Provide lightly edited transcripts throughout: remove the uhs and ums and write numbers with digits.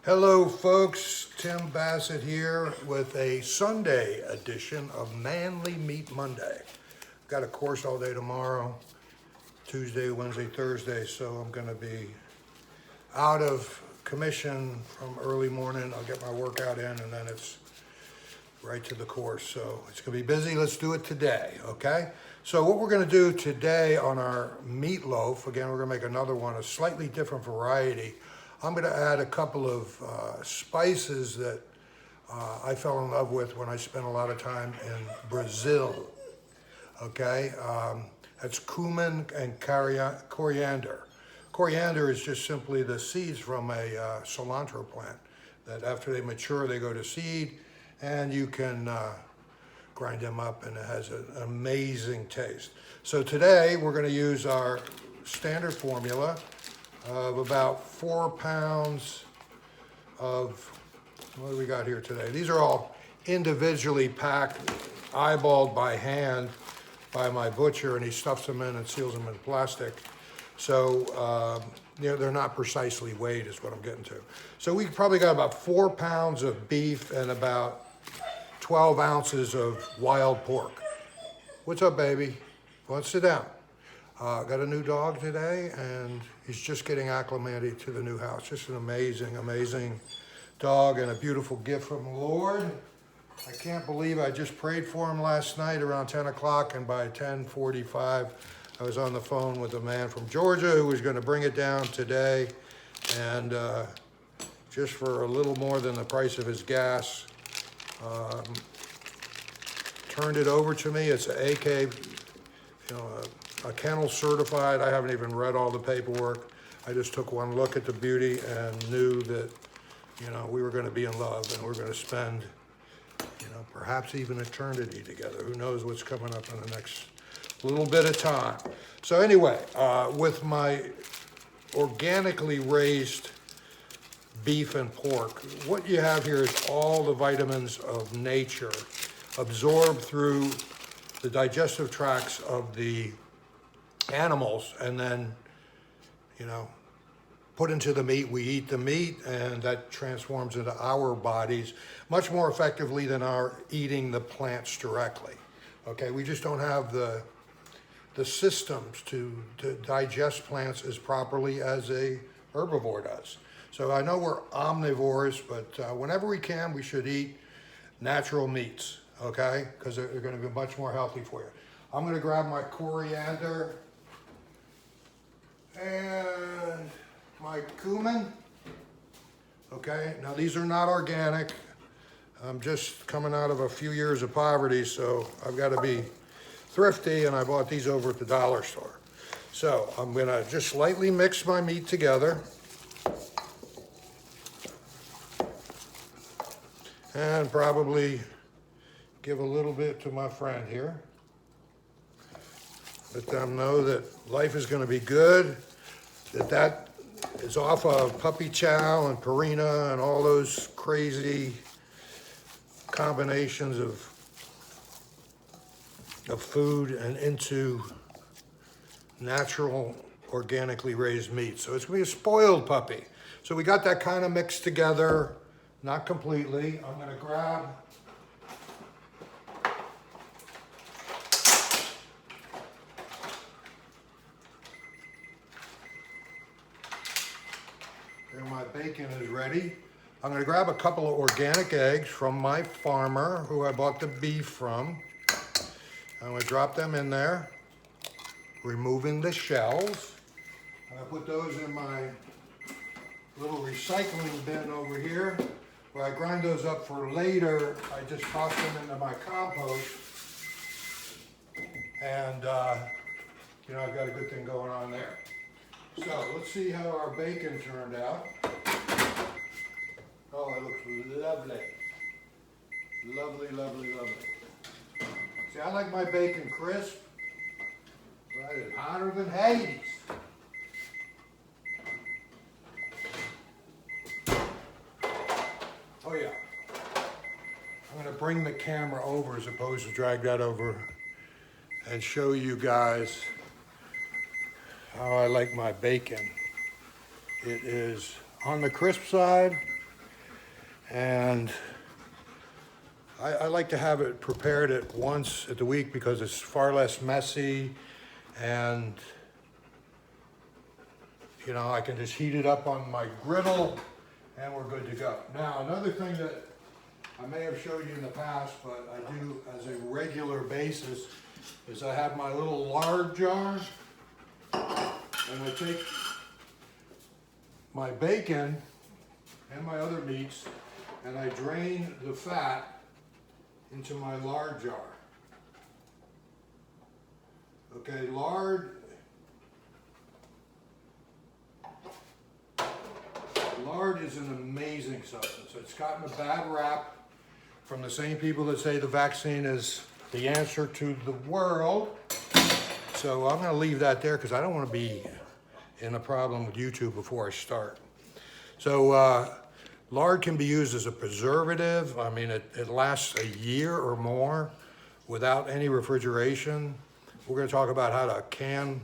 Hello folks, Tim Bassett here with a Sunday edition of Manly Meat Monday. Got a course all day tomorrow, Tuesday, Wednesday, Thursday, so I'm gonna be out of commission from early morning. I'll get my workout in and then it's right to the course. So it's gonna be busy, let's do it today, okay? So what we're gonna do today on our meatloaf, again, we're gonna make another one, a slightly different variety. I'm gonna add a couple of spices that I fell in love with when I spent a lot of time in Brazil, okay? That's cumin and coriander. Coriander is just simply the seeds from a cilantro plant that after they mature, they go to seed and you can grind them up and it has an amazing taste. So today we're gonna use our standard formula of about 4 pounds of, what do we got here today? These are all individually packed, eyeballed by hand by my butcher, and he stuffs them in and seals them in plastic. So they're not precisely weighed is what I'm getting to. So we probably got about 4 pounds of beef and about 12 ounces of wild pork. What's up, baby? Well, sit down. Got a new dog today, and he's just getting acclimated to the new house. Just an amazing, amazing dog and a beautiful gift from the Lord. I can't believe I just prayed for him last night around 10 o'clock, and by 10:45, I was on the phone with a man from Georgia who was going to bring it down today, and just for a little more than the price of his gas, turned it over to me. It's an AK, a kennel certified. I haven't even read all the paperwork. I just took one look at the beauty and knew that, we were going to be in love and we're going to spend, perhaps even eternity together. Who knows what's coming up in the next little bit of time. So anyway, with my organically raised beef and pork, what you have here is all the vitamins of nature absorbed through the digestive tracts of the animals and then, put into the meat. We eat the meat and that transforms into our bodies much more effectively than our eating the plants directly. Okay, we just don't have the systems to digest plants as properly as a herbivore does. So I know we're omnivores, but whenever we can, we should eat natural meats, okay? Because they're gonna be much more healthy for you. I'm gonna grab my coriander and my cumin. Okay, now these are not organic. I'm just coming out of a few years of poverty, so I've got to be thrifty, and I bought these over at the dollar store. So I'm gonna just lightly mix my meat together. And probably give a little bit to my friend here. Let them know that life is gonna be good, that is off of puppy chow and Purina and all those crazy combinations of food and into natural, organically raised meat. So it's gonna be a spoiled puppy. So we got that kind of mixed together, not completely. I'm gonna grab and my bacon is ready. I'm gonna grab a couple of organic eggs from my farmer who I bought the beef from. I'm gonna drop them in there, removing the shells. I'm gonna put those in my little recycling bin over here, where I grind those up for later. I just toss them into my compost. And, I've got a good thing going on there. So let's see how our bacon turned out. Oh, it looks lovely. Lovely, lovely, lovely. See, I like my bacon crisp, but it's hotter than Hades. Oh yeah. I'm gonna bring the camera over as opposed to drag that over and show you guys how I like my bacon. It is on the crisp side, And I like to have it prepared at once at the week because it's far less messy, and you know, I can just heat it up on my griddle and we're good to go. Now, another thing that I may have showed you in the past, but I do as a regular basis, is I have my little lard jar, and I take my bacon and my other meats and I drain the fat into my lard jar. Okay, lard is an amazing substance. It's gotten a bad rap from the same people that say the vaccine is the answer to the world. So I'm going to leave that there because I don't want to be in a problem with YouTube before I start. So lard can be used as a preservative. I mean, it lasts a year or more without any refrigeration. We're going to talk about how to can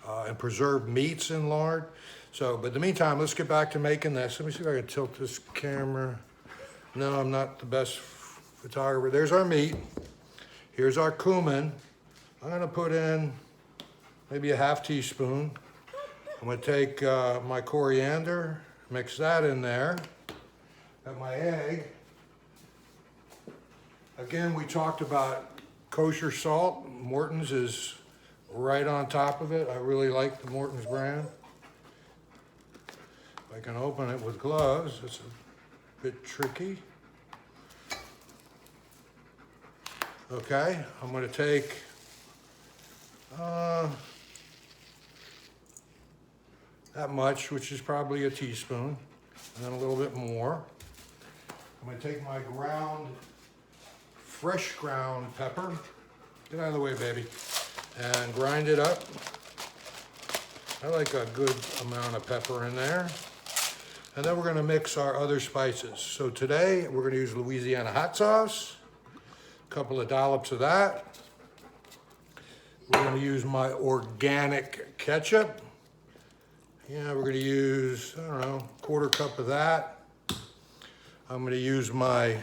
and preserve meats in lard. So, but in the meantime, let's get back to making this. Let me see if I can tilt this camera. No, I'm not the best photographer. There's our meat. Here's our cumin. I'm going to put in maybe a ½ teaspoon. I'm going to take my coriander, mix that in there. Got my egg. Again, we talked about kosher salt. Morton's is right on top of it. I really like the Morton's brand. If I can open it with gloves, it's a bit tricky. Okay, I'm going to take that much, which is probably a teaspoon, and then a little bit more. I'm going to take my fresh ground pepper, get out of the way, baby, and grind it up. I like a good amount of pepper in there. And then we're going to mix our other spices. So today we're going to use Louisiana hot sauce, a couple of dollops of that. We're going to use my organic ketchup. Yeah, we're going to use, I don't know, ¼ cup of that. I'm going to use my,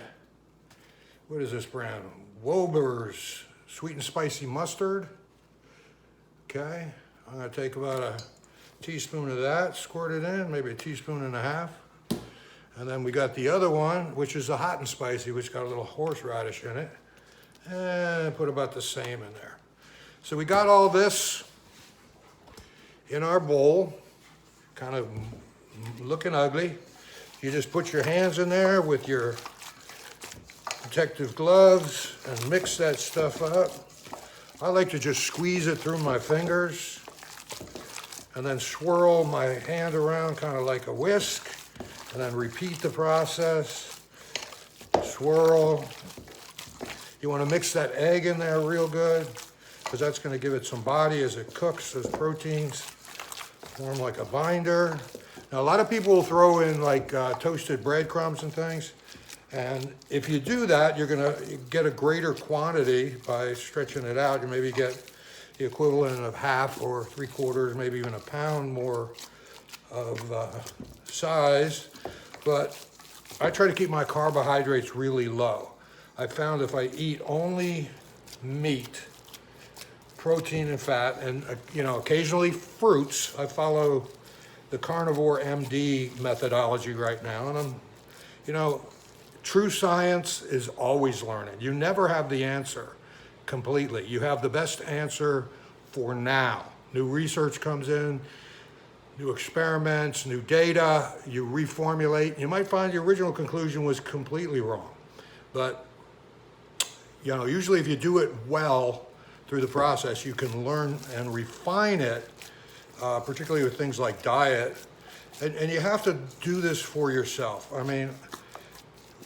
what is this brand? Wober's sweet and spicy mustard. Okay, I'm going to take about a teaspoon of that, squirt it in, maybe a teaspoon and a half. And then we got the other one, which is the hot and spicy, which got a little horseradish in it. And put about the same in there. So we got all this in our bowl, kind of looking ugly. You just put your hands in there with your protective gloves and mix that stuff up. I like to just squeeze it through my fingers and then swirl my hand around kind of like a whisk, and then repeat the process. Swirl. You want to mix that egg in there real good because that's going to give it some body as it cooks. Those proteins form like a binder. Now, a lot of people will throw in like toasted breadcrumbs and things. And if you do that, you're going to get a greater quantity by stretching it out. You maybe get the equivalent of ½ or ¾ maybe even a pound more of size. But I try to keep my carbohydrates really low. I found if I eat only meat, protein and fat, and you know, occasionally fruits, I follow the Carnivore MD methodology right now. And you know, true science is always learning. You never have the answer completely. You have the best answer for now. New research comes in, new experiments, new data, you reformulate. You might find the original conclusion was completely wrong. But, you know, usually if you do it well through the process, you can learn and refine it, particularly with things like diet. And you have to do this for yourself. I mean,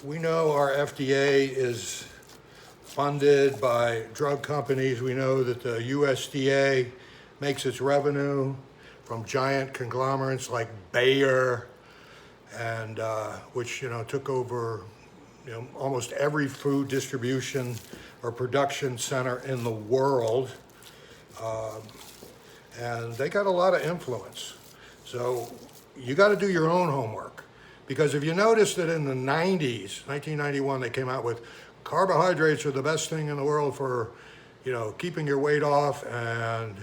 we know our FDA is funded by drug companies. We know that the USDA makes its revenue from giant conglomerates like Bayer, and which, you know, took over, you know, almost every food distribution or production center in the world, and they got a lot of influence. So you got to do your own homework, Because if you notice that in the 90s, 1991, they came out with carbohydrates are the best thing in the world for, keeping your weight off and,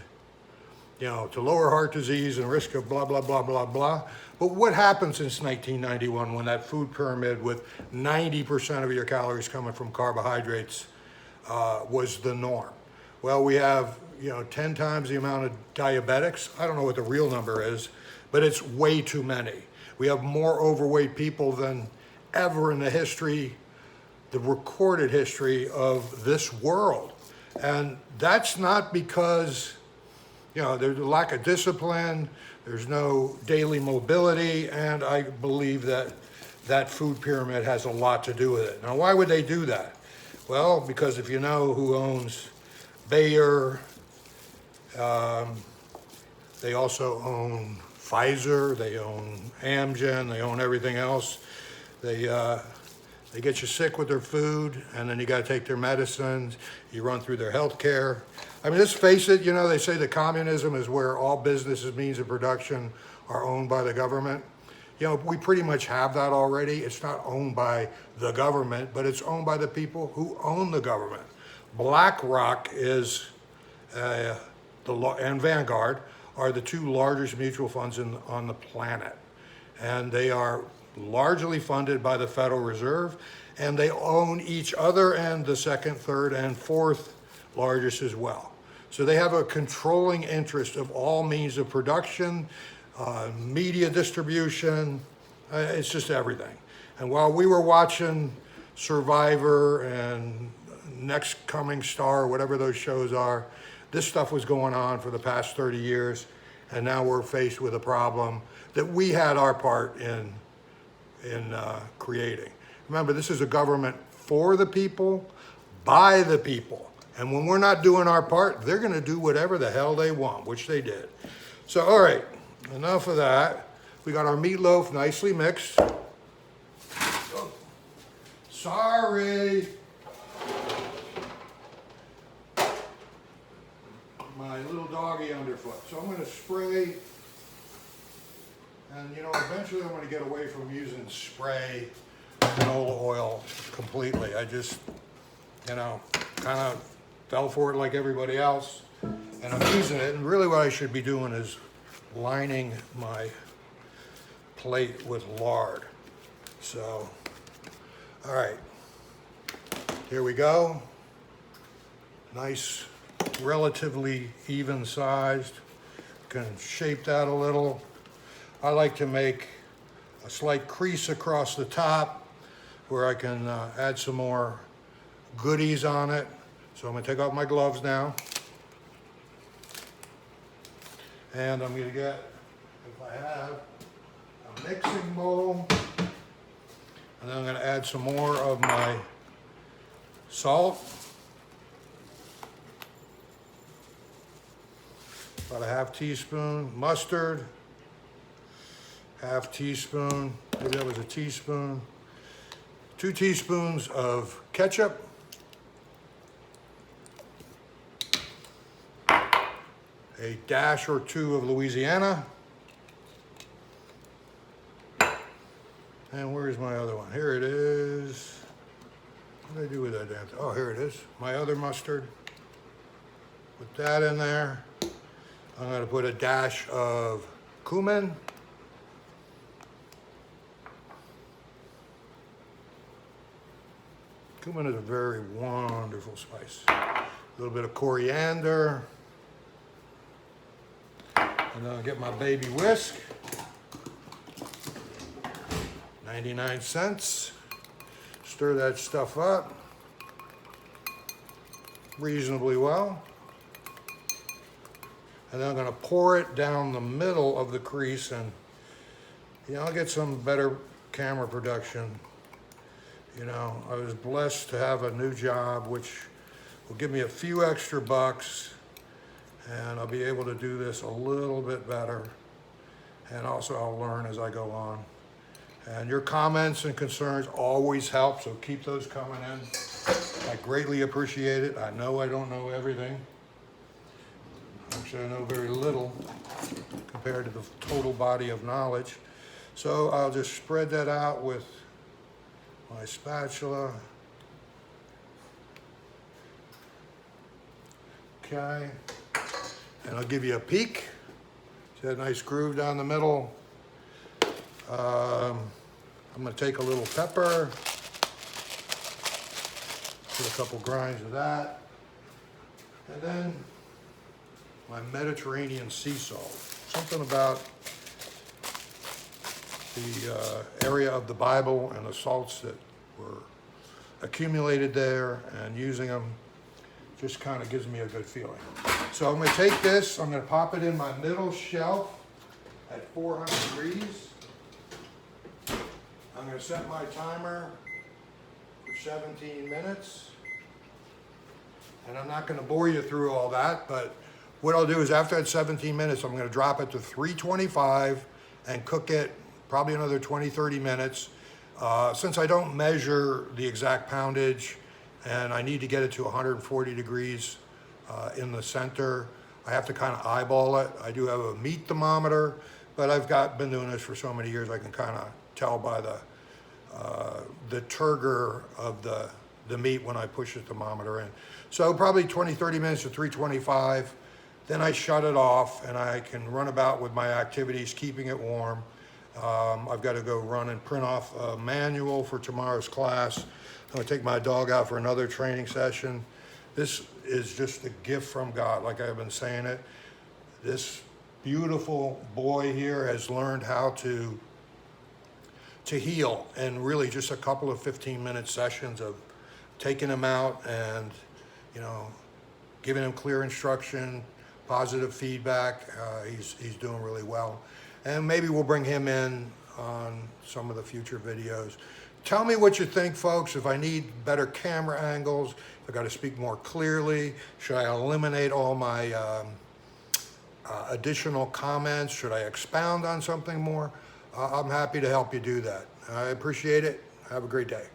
to lower heart disease and risk of blah, blah, blah, blah, blah. But what happened since 1991 when that food pyramid with 90% of your calories coming from carbohydrates was the norm? Well, we have, 10 times the amount of diabetics. I don't know what the real number is, but it's way too many. We have more overweight people than ever in the recorded history of this world. And that's not because, there's a lack of discipline, there's no daily mobility, and I believe that that food pyramid has a lot to do with it. Now, why would they do that? Well, because if you know who owns Bayer, they also own Pfizer, they own Amgen, they own everything else. They get you sick with their food, and then you got to take their medicines. You run through their health care. I mean, let's face it, they say that communism is where all businesses, means of production are owned by the government. We pretty much have that already. It's not owned by the government, but it's owned by the people who own the government. BlackRock is, and Vanguard are the two largest mutual funds on the planet. And they are largely funded by the Federal Reserve, and they own each other and the second, third, and fourth largest as well. So they have a controlling interest of all means of production, media distribution, it's just everything. And while we were watching Survivor and Next Coming Star, whatever those shows are, this stuff was going on for the past 30 years, and now we're faced with a problem that we had our part in creating. Remember, this is a government for the people, by the people. And when we're not doing our part, they're going to do whatever the hell they want, which they did. So, all right, enough of that. We got our meatloaf nicely mixed. Oh, sorry. My little doggy underfoot. So I'm going to spray. And eventually I'm going to get away from using spray canola oil completely. I just, kind of fell for it like everybody else. And I'm using it. And really what I should be doing is lining my plate with lard. So, all right. Here we go. Nice, relatively even sized. Can shape that a little. I like to make a slight crease across the top where I can add some more goodies on it. So I'm going to take off my gloves now. And I'm going to get, if I have, a mixing bowl. And then I'm going to add some more of my salt. About a half teaspoon. Mustard. Half teaspoon, maybe that was a teaspoon. 2 teaspoons of ketchup. A dash or 2 of Louisiana. And where's my other one? Here it is. What did I do with that damn thing? Oh, here it is. My other mustard. Put that in there. I'm going to put a dash of cumin. Cumin is a very wonderful spice. A little bit of coriander. And then I'll get my baby whisk. 99 cents. Stir that stuff up reasonably well. And then I'm going to pour it down the middle of the crease, and I'll get some better camera production. I was blessed to have a new job, which will give me a few extra bucks, and I'll be able to do this a little bit better. And also I'll learn as I go on. And your comments and concerns always help, so keep those coming in. I greatly appreciate it. I know I don't know everything. Actually, I know very little compared to the total body of knowledge. So I'll just spread that out with my spatula. Okay, and I'll give you a peek. See that nice groove down the middle? I'm gonna take a little pepper, put a couple grinds of that, and then my Mediterranean sea salt. Something about the area of the Bible and the salts that were accumulated there, and using them just kind of gives me a good feeling. So I'm going to take this, I'm going to pop it in my middle shelf at 400 degrees. I'm going to set my timer for 17 minutes. And I'm not going to bore you through all that, but what I'll do is after that 17 minutes, I'm going to drop it to 325 and cook it probably another 20-30 minutes. Since I don't measure the exact poundage and I need to get it to 140 degrees in the center, I have to kind of eyeball it. I do have a meat thermometer, but been doing this for so many years, I can kind of tell by the turgor of the meat when I push the thermometer in. So probably 20-30 minutes to 325. Then I shut it off and I can run about with my activities, keeping it warm. I've got to go run and print off a manual for tomorrow's class. I'm going to take my dog out for another training session. This is just a gift from God, like I've been saying it. This beautiful boy here has learned how to heal in really just a couple of 15-minute sessions of taking him out and, giving him clear instruction, positive feedback. He's doing really well. And maybe we'll bring him in on some of the future videos. Tell me what you think, folks. If I need better camera angles, if I got to speak more clearly, should I eliminate all my additional comments? Should I expound on something more? I'm happy to help you do that. I appreciate it. Have a great day.